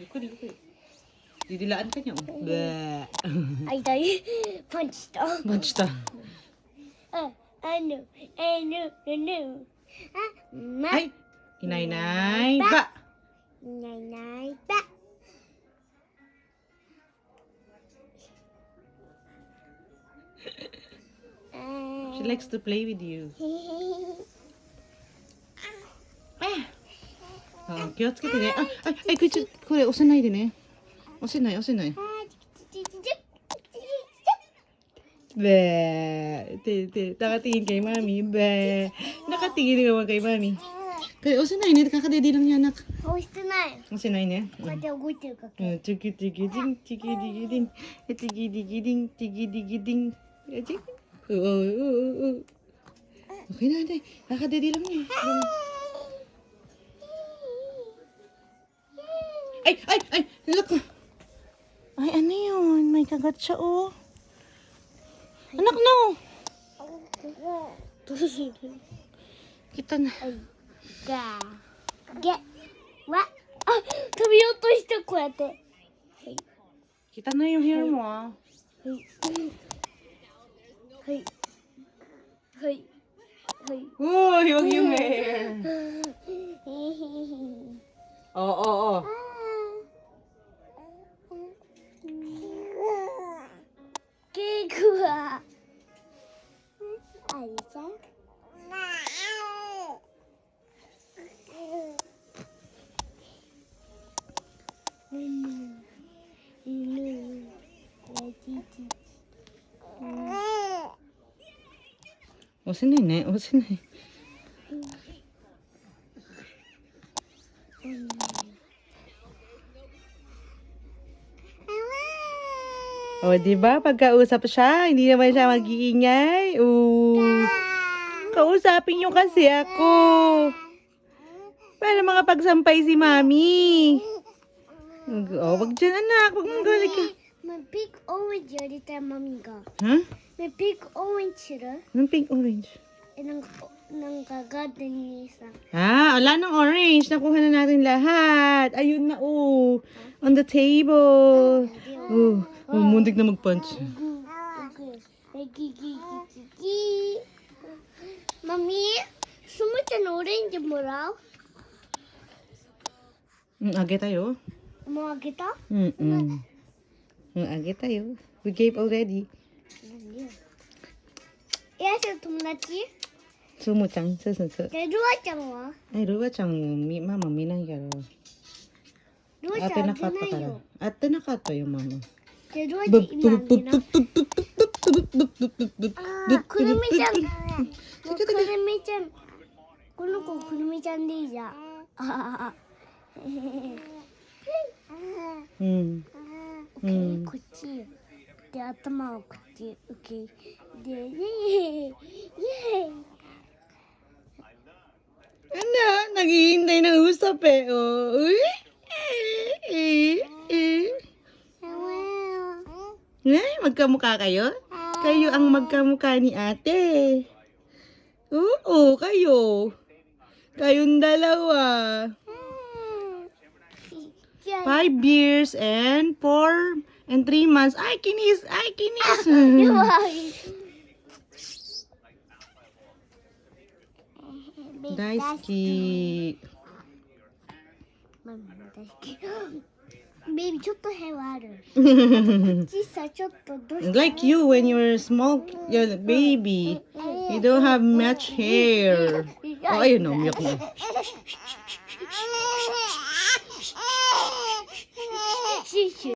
ゆっくりゆっくり。Didilaan ka niya. Bleh. Ay, tayo. Punch to. Bunch ta. Ano? Ma. Ay! Inay-nay ba? Nay, ba. She likes to play with you. Ah, 気をつけてね。これ押さないでね。押せない。Be. Nakatingin kay mami. Be. Nakatingin naman kay mami. Kaya押せないね。kakadidi lang niya, anak. 押してない。押せないね。こうやって動いてるかけ。チキチキディン、チキディギディン、チキディギディン、チキディギディン。Okay na, Day. Kakadidi lang niya. Ay! Look! Ay, ano yun? May kagat siya, oh. Anak, no! Kita na. Get. What? 食べようとしてこうやって。 Kita na yung hair mo, ah. はい。 Uy, wag yung hair. Oo. Kikuha. Ay, siya?押せないね。押せない。O, di ba? Pagkausap siya, hindi naman siya mag-iingay. Kausapin niyo kasi ako. Para makapagsampay si mami. Wag dyan, anak. Wag mong galit ka. May big orange やりたいマミが。 Ha? May big orange する？ Anong pink orange? なんかガーデンにさ。 Wala ng orange. Nakuha na natin lahat. Ayun na, on the table. Muntik na mag-punch. Mami, sumucha na orange mo raw? Age tayo. Mo kita? Age tayo. We gave already. Yes, 友達? Sumo-chan. Susunod. で、ルアちゃんは? Ay, Ruwa-chan, mama, minang yaro. ルアちゃんあげ Ate ないよ。 nakato yung mama. で、ルアちゃん今あげな。くるみちゃん。くるみちゃん。この子くるみちゃんでいいじゃん。OK、こっち。で、頭をこっち。OK。で、イエーイ。イエーイ。Ano? Naghihintay ng usap eh. Magkamukha kayo? Kayo ang magkamukha ni ate. Oo, kayo. Kayong dalawa. 5 years and 4 and 3 months. Ay, kinis! Daisuki. ベイビーちょっとヘはある。小さいちょっとどうした Like you when you were small baby. You don't have much hair. Oh, ayun o, umiyak na.